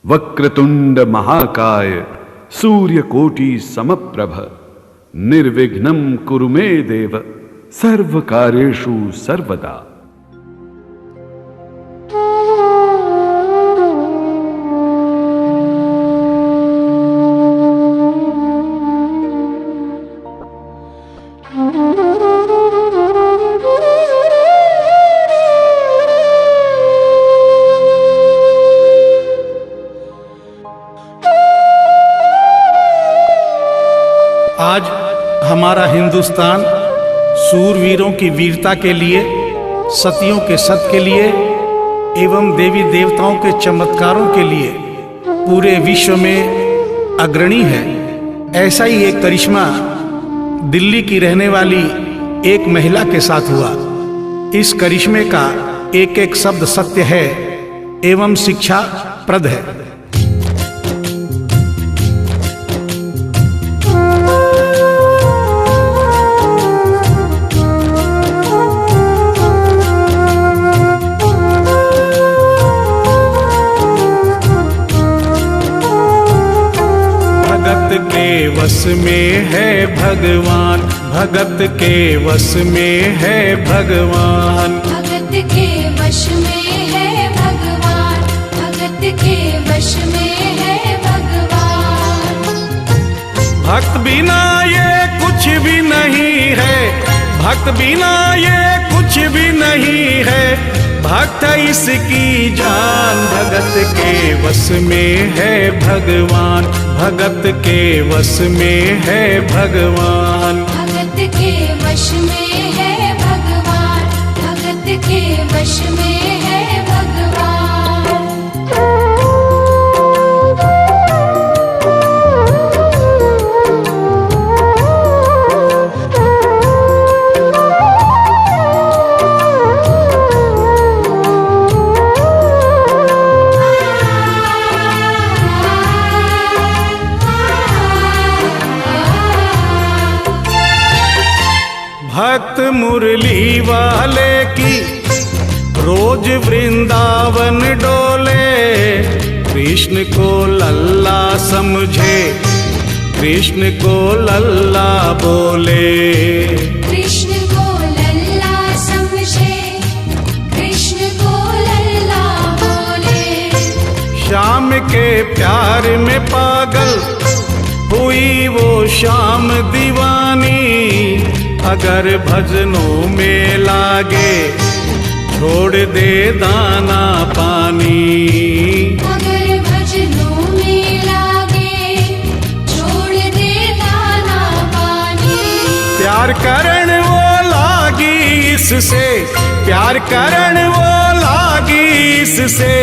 वक्रतुंड महाकाय सूर्यकोटि समप्रभ निर्विघ्नं कुरु मे देव सर्वकार्येषु सर्वदा। आज हमारा हिंदुस्तान सूरवीरों की वीरता के लिए, सतियों के सत के लिए एवं देवी देवताओं के चमत्कारों के लिए पूरे विश्व में अग्रणी है। ऐसा ही एक करिश्मा दिल्ली की रहने वाली एक महिला के साथ हुआ। इस करिश्मे का एक एक शब्द सत्य है एवं शिक्षा प्रद है। भगत के वश में है भगवान, भगत के वश में है भगवान, भगत के वश में है भगवान, भगत के वश में है भगवान। भक्त बिना ये कुछ भी नहीं है, भक्त बिना ये कुछ भी नहीं है, भक्त इसकी जान। भगत के वश में है भगवान, भगत के वश में है भगवान, भगत के वश में है भगवान, भगत के वश में है भगवान। भक्त मुरली वाले की रोज वृंदावन डोले, कृष्ण को लल्ला समझे, कृष्ण को लल्ला बोले, कृष्ण को लल्ला समझे, कृष्ण को लल्ला बोले। श्याम के प्यार में पागल हुई वो श्याम दीवानी, अगर भजनों में लागे छोड़ दे दाना पानी, अगर भजनों में लागे छोड़ दे दाना पानी। प्यार करण वो लागी इससे, प्यार करण वो लागी इससे,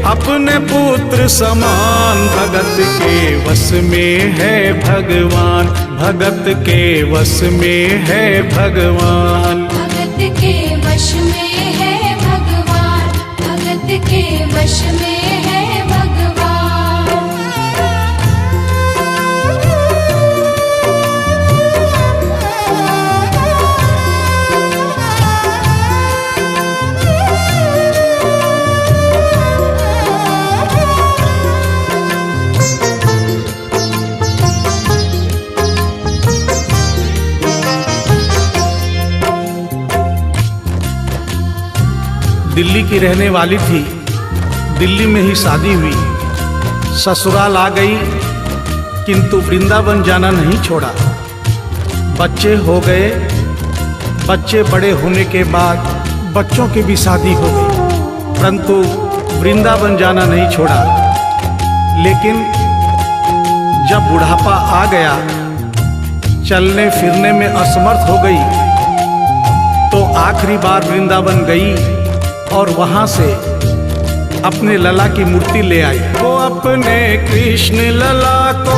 अपने पुत्र समान। भगत के वश में है भगवान, भगत के वश में है भगवान, भगत के वश में है भगवान, भगत के वश में है भगवान। दिल्ली की रहने वाली थी, दिल्ली में ही शादी हुई, ससुराल आ गई किंतु वृंदावन जाना नहीं छोड़ा। बच्चे हो गए, बच्चे बड़े होने के बाद बच्चों की भी शादी हो गई, परंतु वृंदावन जाना नहीं छोड़ा। लेकिन जब बुढ़ापा आ गया, चलने फिरने में असमर्थ हो गई, तो आखिरी बार वृंदावन गई और वहां से अपने लला की मूर्ति ले आई। वो अपने कृष्ण लला को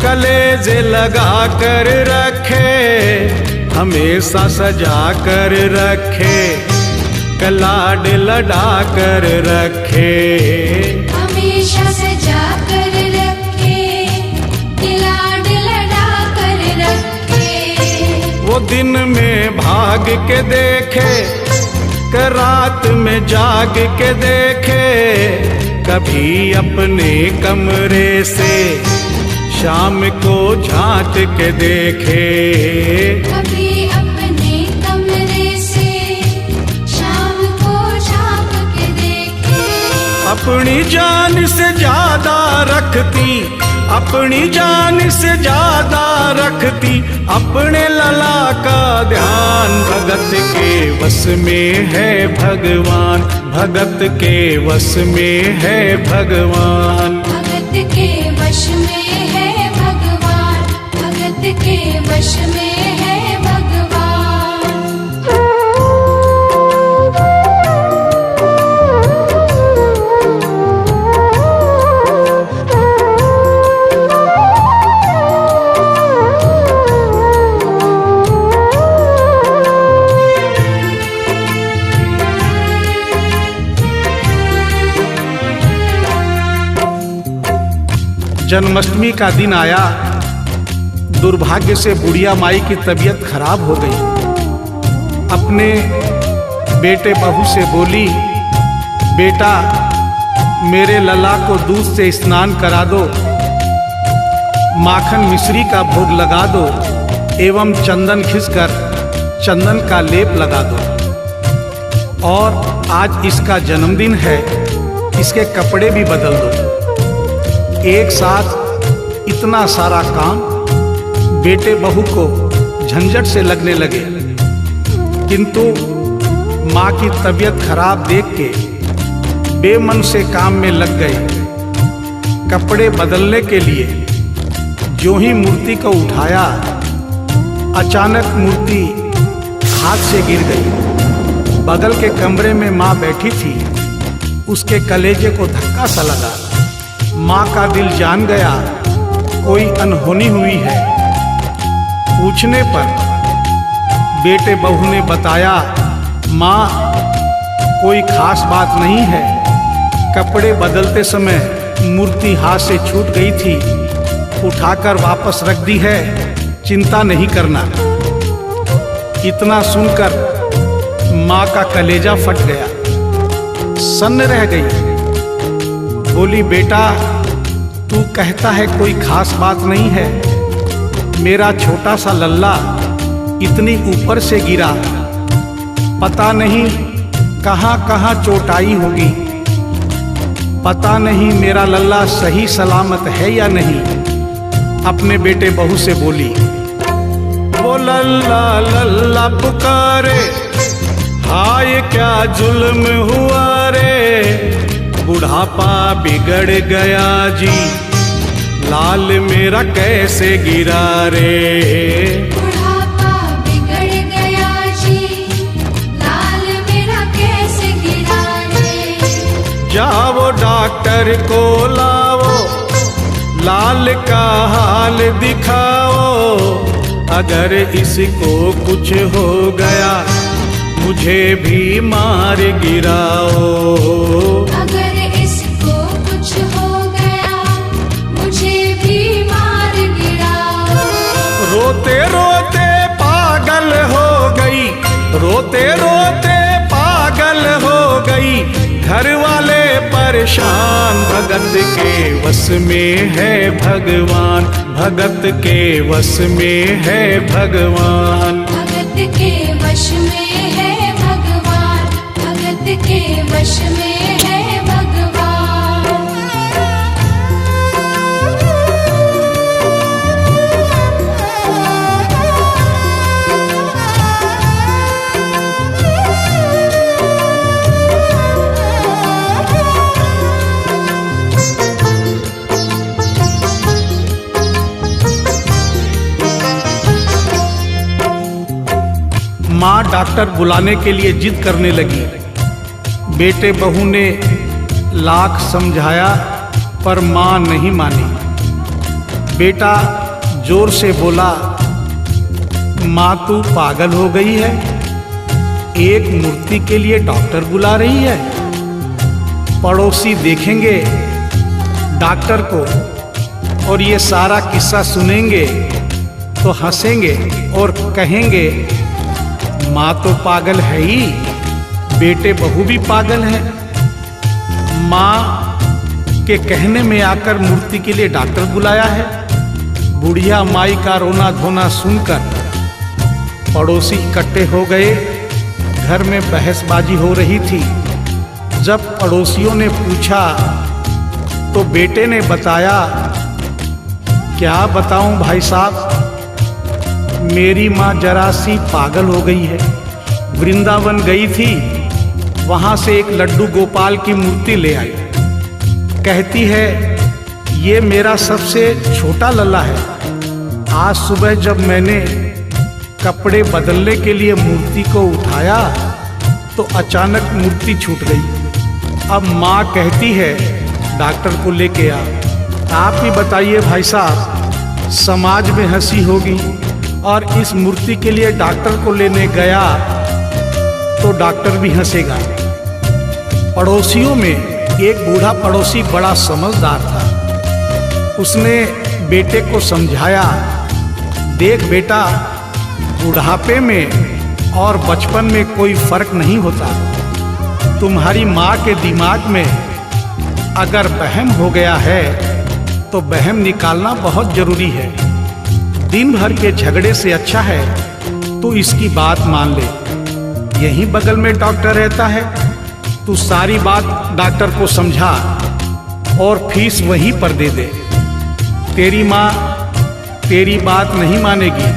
कलेजे लगा कर रखे, हमेशा सजा कर रखे, कलाड लड़ा कर रखे, हमेशा सजा कर रखे, लाड लड़ा कर रखे। वो दिन में भाग के देखे कि रात में जाग के देखे, कभी अपने कमरे से शाम को झांक के देखे। कभी अपने कमरे से शाम को झांक के देखे। अपनी जान से ज्यादा रखती, अपनी जान से ज्यादा रखती अपने लला का ध्यान। भगत के वश में है भगवान, भगत के वश में है भगवान। भगत के वश में है भगवान, भगत के वश में है भगवान। जन्माष्टमी का दिन आया, दुर्भाग्य से बुढ़िया माई की तबीयत खराब हो गई। अपने बेटे बहू से बोली, बेटा मेरे लला को दूध से स्नान करा दो, माखन मिश्री का भोग लगा दो एवं चंदन खिसकर चंदन का लेप लगा दो। और आज इसका जन्मदिन है, इसके कपड़े भी बदल दो। एक साथ इतना सारा काम बेटे बहू को झंझट से लगने लगे, किंतु माँ की तबीयत खराब देख के बेमन से काम में लग गए। कपड़े बदलने के लिए जो ही मूर्ति को उठाया, अचानक मूर्ति हाथ से गिर गई। बगल के कमरे में माँ बैठी थी, उसके कलेजे को धक्का सा लगा। माँ का दिल जान गया कोई अनहोनी हुई है। पूछने पर बेटे बहू ने बताया, माँ कोई खास बात नहीं है, कपड़े बदलते समय मूर्ति हाथ से छूट गई थी, उठाकर वापस रख दी है, चिंता नहीं करना। इतना सुनकर माँ का कलेजा फट गया, सन्न रह गई। बोली, बेटा तू कहता है कोई खास बात नहीं है, मेरा छोटा सा लल्ला इतनी ऊपर से गिरा, पता नहीं कहाँ कहाँ चोट आई होगी, पता नहीं मेरा लल्ला सही सलामत है या नहीं। अपने बेटे बहू से बोली, वो लल्ला लल्ला पुकारे, हाय क्या जुल्म हुआ रे, बुढ़ापा बिगड़ गया जी, लाल मेरा कैसे गिरा रे। बुढ़ापा बिगड़ गया जी, लाल मेरा कैसे गिरा रे। जाओ डॉक्टर को लाओ, लाल का हाल दिखाओ, अगर इसको कुछ हो गया मुझे भी मार गिराओ। अगर इसको कुछ हो गया मुझे भी मार गिराओ। रोते रोते पागल हो गई, रोते रोते पागल हो गई, घर वाले परेशान। भगत के वश में है भगवान, भगत के वश में है भगवान। भगत के वश में है भगवान, भगत के वश में है भगवान। माँ डॉक्टर बुलाने के लिए जिद करने लगी। बेटे बहू ने लाख समझाया पर माँ नहीं मानी। बेटा जोर से बोला, माँ तू पागल हो गई है, एक मूर्ति के लिए डॉक्टर बुला रही है। पड़ोसी देखेंगे डॉक्टर को और ये सारा किस्सा सुनेंगे तो हंसेंगे और कहेंगे माँ तो पागल है ही, बेटे बहू भी पागल हैं। माँ के कहने में आकर मूर्ति के लिए डॉक्टर बुलाया है। बुढ़िया माई का रोना धोना सुनकर पड़ोसी इकट्ठे हो गए। घर में बहसबाजी हो रही थी। जब पड़ोसियों ने पूछा तो बेटे ने बताया, क्या बताऊं भाई साहब, मेरी माँ जरा सी पागल हो गई है। वृंदावन गई थी, वहां से एक लड्डू गोपाल की मूर्ति ले आई। कहती है ये मेरा सबसे छोटा लल्ला है। आज सुबह जब मैंने कपड़े बदलने के लिए मूर्ति को उठाया तो अचानक मूर्ति छूट गई। अब माँ कहती है डॉक्टर को लेके आ। आप ही बताइए भाई साहब, समाज में हंसी होगी और इस मूर्ति के लिए डॉक्टर को लेने गया तो डॉक्टर भी हंसेगा। पड़ोसियों में एक बूढ़ा पड़ोसी बड़ा समझदार था। उसने बेटे को समझाया, देख बेटा, बुढ़ापे में और बचपन में कोई फर्क नहीं होता। तुम्हारी माँ के दिमाग में अगर वहम हो गया है तो वहम निकालना बहुत जरूरी है। दिन भर के झगड़े से अच्छा है तू इसकी बात मान ले। यहीं बगल में डॉक्टर रहता है, तू सारी बात डॉक्टर को समझा और फीस वहीं पर दे दे। तेरी माँ तेरी बात नहीं मानेगी,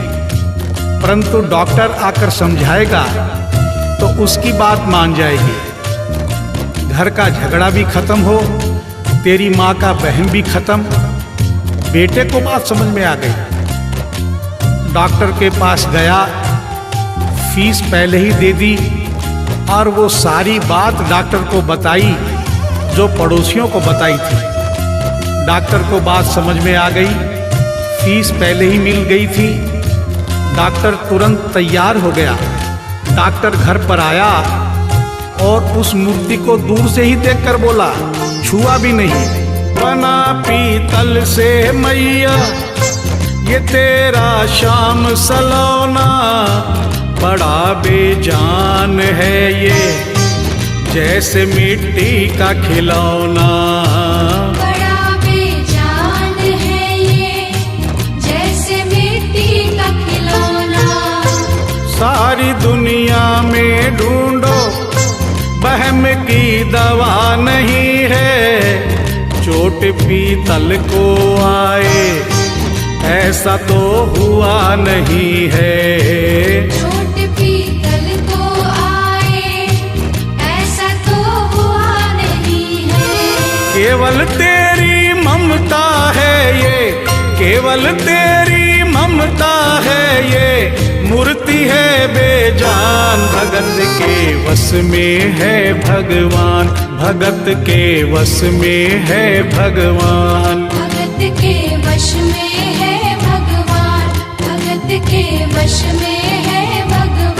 परंतु डॉक्टर आकर समझाएगा तो उसकी बात मान जाएगी। घर का झगड़ा भी खत्म हो, तेरी माँ का बहन भी खत्म। बेटे को बात समझ में आ गई। डॉक्टर के पास गया, फीस पहले ही दे दी और वो सारी बात डॉक्टर को बताई जो पड़ोसियों को बताई थी। डॉक्टर को बात समझ में आ गई, फीस पहले ही मिल गई थी। डॉक्टर तुरंत तैयार हो गया। डॉक्टर घर पर आया और उस मूर्ति को दूर से ही देखकर बोला, छुआ भी नहीं। बना पीतल से मैया ये तेरा शाम सलोना, बड़ा बेजान है ये जैसे मिट्टी का खिलौना। बड़ा बेजान है ये जैसे मिट्टी का खिलौना। सारी दुनिया में ढूंढो वहम की दवा नहीं है, चोट पीतल को आए ऐसा तो हुआ नहीं है। चोट पीतल को आए ऐसा तो हुआ नहीं है। केवल तेरी ममता है ये, केवल तेरी ममता है ये, मूर्ति है बेजान। भगत के वश में है भगवान, भगत के वश में है भगवान। भगत के वश में है भगवान, भगत के वश में है भगवान।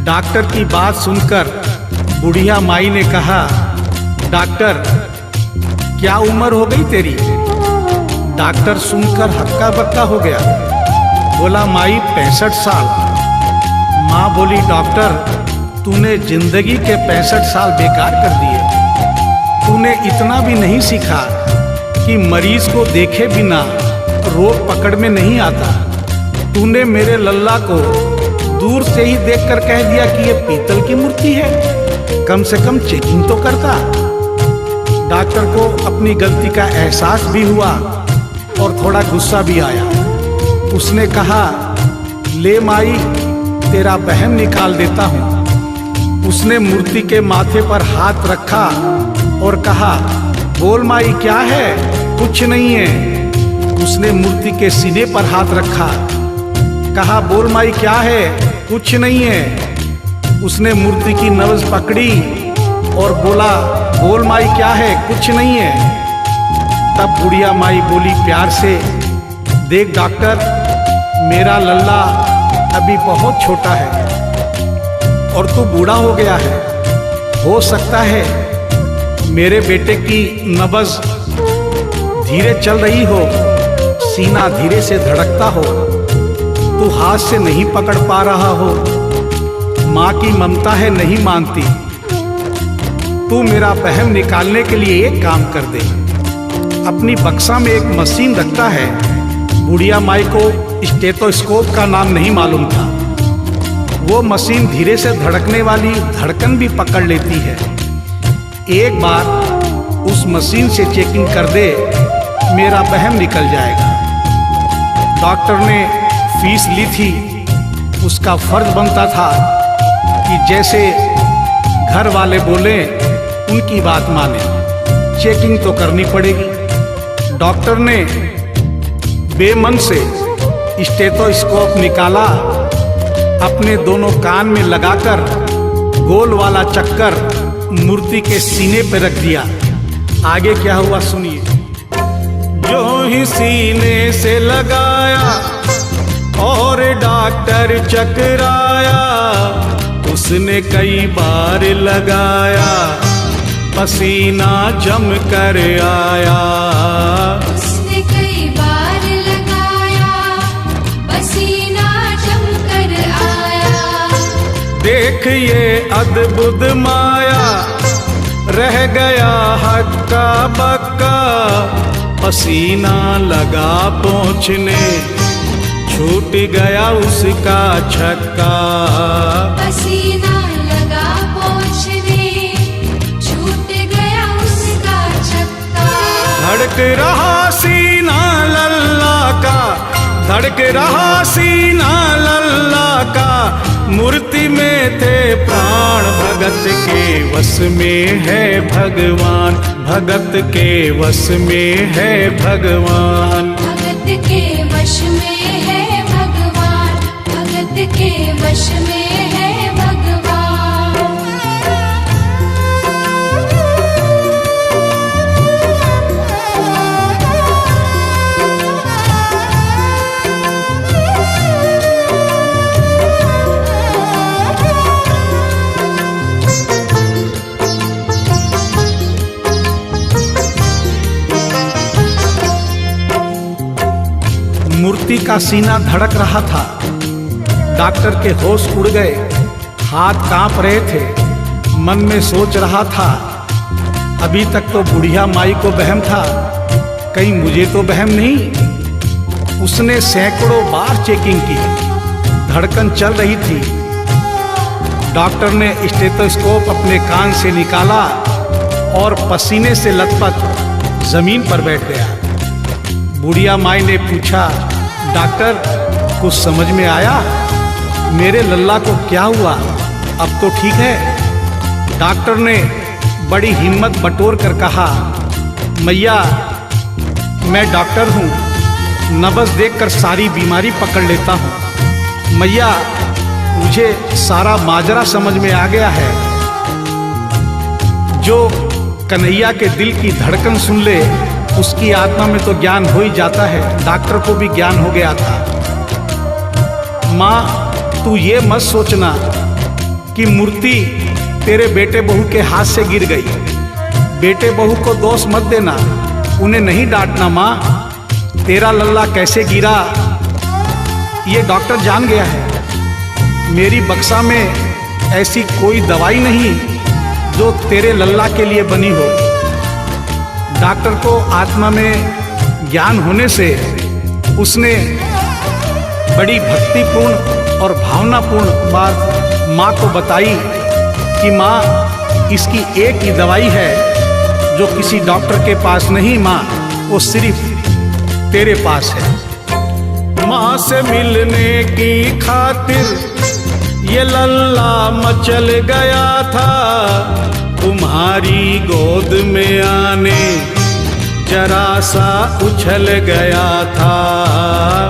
डॉक्टर की बात सुनकर बुढ़िया माई ने कहा, डॉक्टर क्या उम्र हो गई तेरी? डॉक्टर सुनकर हक्का बक्का हो गया। बोला माई 65 साल। माँ बोली डॉक्टर तूने जिंदगी के 65 साल बेकार कर दिए। तूने इतना भी नहीं सीखा कि मरीज को देखे बिना रोग पकड़ में नहीं आता। तूने मेरे लल्ला को दूर से ही देखकर कह दिया कि ये पीतल की मूर्ति है, कम से कम चेकिंग तो करता। डॉक्टर को अपनी गलती का एहसास भी हुआ और थोड़ा गुस्सा भी आया। उसने कहा ले माई तेरा बहम निकाल देता हूँ। उसने मूर्ति के माथे पर हाथ रखा और कहा बोल माई क्या है? कुछ नहीं है। उसने मूर्ति के सीने पर हाथ रखा, कहा बोल माई क्या है? कुछ नहीं है। उसने मूर्ति की नब्ज पकड़ी और बोला बोल माई क्या है? कुछ नहीं है। तब बुढ़िया माई बोली प्यार से, देख डॉक्टर, मेरा लल्ला अभी बहुत छोटा है और तू बूढ़ा हो गया है। हो सकता है मेरे बेटे की नब्ज धीरे चल रही हो, सीना धीरे से धड़कता हो, तू हाथ से नहीं पकड़ पा रहा हो, माँ की ममता है नहीं मानती। तू मेरा वहम निकालने के लिए एक काम कर दे। अपनी बक्सा में एक मशीन रखता है। बुढ़िया माई को स्टेथोस्कोप का नाम नहीं मालूम था। वो मशीन धीरे से धड़कने वाली धड़कन भी पकड़ लेती है। एक बार उस मशीन से चेकिंग कर दे, मेरा वहम निकल जाएगा। डॉक्टर ने फीस ली थी, उसका फर्ज बनता था कि जैसे घर वाले बोले उनकी बात माने। चेकिंग तो करनी पड़ेगी। डॉक्टर ने बेमन से स्टेथोस्कोप निकाला, अपने दोनों कान में लगाकर गोल वाला चक्कर मूर्ति के सीने पर रख दिया। आगे क्या हुआ सुनिए। जो ही सीने से लगाया और डॉक्टर चकराया, उसने कई बार लगाया, पसीना जम कर आया। उसने कई बार लगाया, पसीना जम कर आया। देख ये अद्भुत माया, रह गया हक्का बक्का, पसीना लगा पहुँचने, छूट गया उसका छक्का। पसीना लगा पहुँचने, छूट गया उसका छक्का। धड़क रहा सीना लल्ला का, धड़क रहा सीना लल्ला का, मूर्ति में थे प्राण, भगत के वश में है भगवान, भगत के वश में है भगवान। भगत के वश में है भगवान, भगत के वश में है भगवान। मूर्ति का सीना धड़क रहा था। डॉक्टर के होश उड़ गए, हाथ कांप रहे थे। मन में सोच रहा था, अभी तक तो बुढ़िया माई को वहम था, कहीं मुझे तो वहम नहीं। उसने सैकड़ों बार चेकिंग की, धड़कन चल रही थी। डॉक्टर ने स्टेथोस्कोप अपने कान से निकाला और पसीने से लथपथ जमीन पर बैठ गया। बुढ़िया माई ने पूछा, डॉक्टर कुछ समझ में आया? मेरे लल्ला को क्या हुआ? अब तो ठीक है। डॉक्टर ने बड़ी हिम्मत बटोर कर कहा, मैया मैं डॉक्टर हूँ, नब्ज देखकर सारी बीमारी पकड़ लेता हूँ। मैया मुझे सारा माजरा समझ में आ गया है। जो कन्हैया के दिल की धड़कन सुन ले, उसकी आत्मा में तो ज्ञान हो ही जाता है। डॉक्टर को भी ज्ञान हो गया था। माँ तू ये मत सोचना कि मूर्ति तेरे बेटे बहू के हाथ से गिर गई। बेटे बहू को दोष मत देना, उन्हें नहीं डांटना। माँ तेरा लल्ला कैसे गिरा ये डॉक्टर जान गया है। मेरी बक्सा में ऐसी कोई दवाई नहीं जो तेरे लल्ला के लिए बनी हो। डॉक्टर को आत्मा में ज्ञान होने से उसने बड़ी भक्तिपूर्ण और भावनापूर्ण बात माँ को बताई कि माँ इसकी एक ही दवाई है जो किसी डॉक्टर के पास नहीं, माँ वो सिर्फ तेरे पास है। माँ से मिलने की खातिर ये लल्ला मचल गया था, तुम्हारी गोद में आने जरा सा उछल गया था।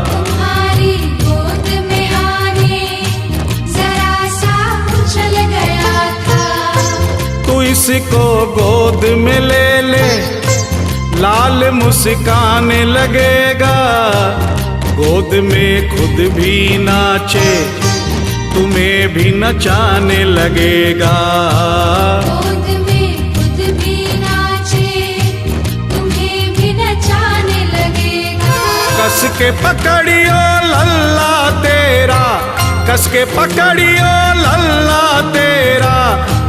तुम्हारी गोद में आने जरा सा उछल गया था। तू इसको गोद में ले ले, लाल मुस्कान लगेगा, गोद में खुद भी नाचे, तुम्हें भी नचाने लगेगा। गोद में खुद भी नाचे, तुम्हें भी नचाने लगेगा। कस के पकड़ियो लल्ला तेरा, कस के पकड़ियो लल्ला तेरा,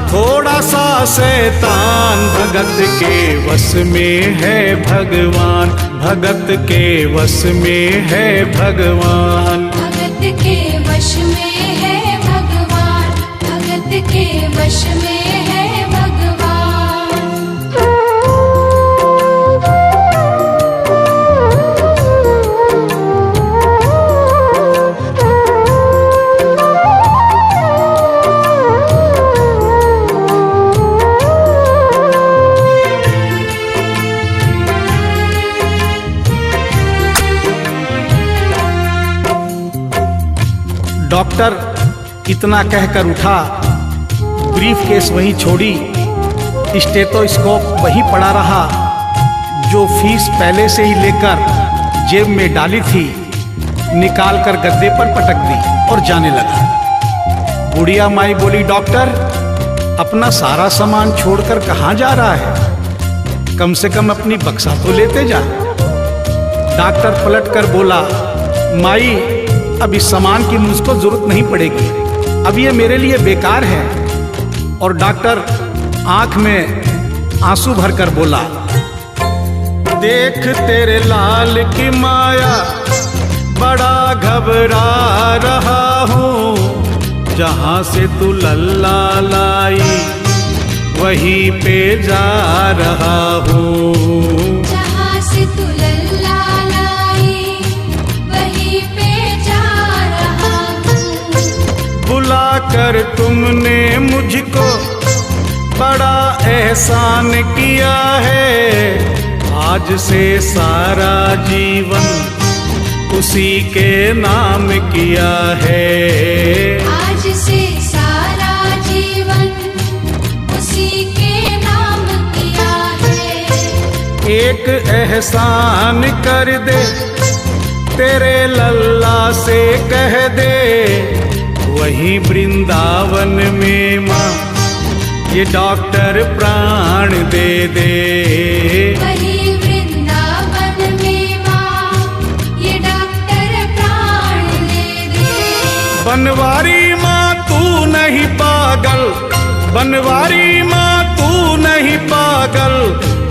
थोड़ा सा शैतान भगत के वश में है भगवान, भगत के वश में है भगवान। भगत के वश में है भगवान, भगत के वश में है भगवान। डॉक्टर इतना कहकर उठा, ब्रीफ केस वहीं छोड़ी, स्टेथोस्कोप वहीं पड़ा रहा जो फीस पहले से ही लेकर जेब में डाली थी, निकाल कर गद्दे पर पटक दी और जाने लगा। बुढ़िया माई बोली, डॉक्टर अपना सारा सामान छोड़कर कहाँ जा रहा है, कम से कम अपनी बक्सा तो लेते जा। डॉक्टर पलट कर बोला, माई अब इस सामान की मुझको जरूरत नहीं पड़ेगी, अब ये मेरे लिए बेकार है। और डॉक्टर आंख में आंसू भरकर बोला, देख तेरे लाल की माया, बड़ा घबरा रहा हूँ, जहाँ से तू लल्ला लाई वहीं पे जा रहा हूँ। जहाँ से तू लल्ला लाई वहीं पे जा रहा हूँ। बुला कर तुमने मुझको बड़ा एहसान किया है, आज से सारा जीवन उसी के नाम किया है। आज से सारा जीवन उसी के नाम किया है। एक एहसान कर दे, तेरे लल्ला से कह दे, वहीं वृंदावन में माँ ये डॉक्टर प्राण दे दे। वहीं वृंदावन में माँ ये डॉक्टर प्राण दे दे। बनवारी माँ तू नहीं पागल, बनवारी माँ तू नहीं पागल,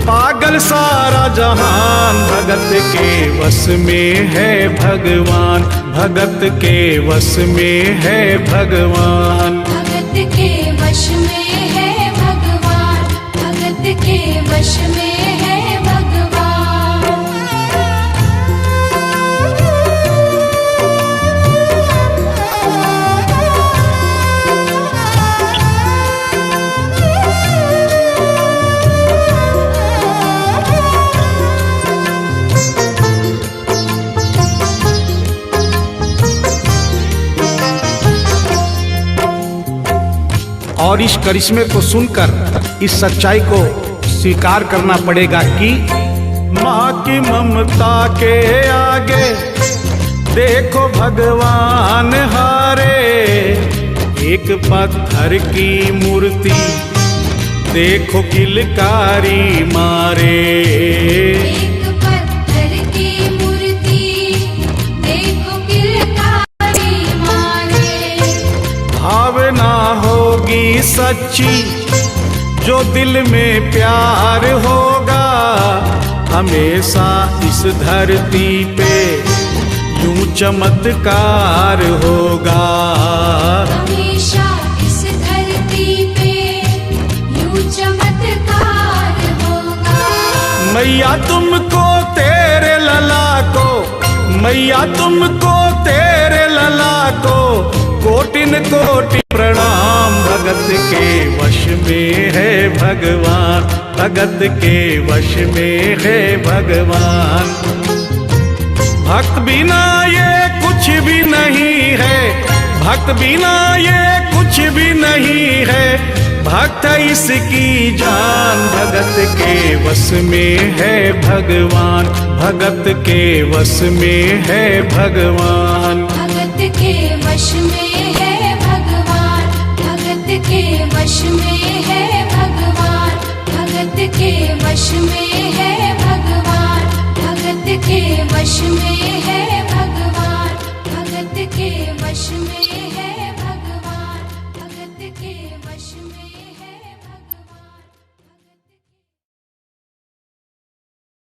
पागल सारा जहान, भगत के वश में है भगवान, भगत के वश में है भगवान। भगत के वश में है भगवान, भगत के वश में है भगवान। और इस करिश्मे को सुनकर इस सच्चाई को स्वीकार करना पड़ेगा कि माँ की ममता के आगे देखो भगवान हारे। एक पत्थर की मूर्ति देखो किलकारी मारे। एक पत्थर की मूर्ति देखो किलकारी मारे। भावना होगी सच्ची जो दिल में प्यार होगा, हमेशा इस धरती पे यूं चमत्कार होगा। हमेशा इस धरती पे यूं चमत्कार होगा। मैया तुमको तेरे लला को, मैया तुमको तेरे लला को कोटिन कोटि प्रणाम। भगत के वश में है भगवान, भगत के वश में है भगवान। भक्त बिना ये कुछ भी नहीं है, भक्त बिना ये कुछ भी नहीं है। भक्त इसकी जान, भगत के वश में है भगवान, भगत के वश में है भगवान। भगत के वश में है भगवान, भगत के वश में है भगवान, भगत के वश में है भगवान, भगत के वश में है भगवान, भगत के वश में है भगवान, भगत के वश में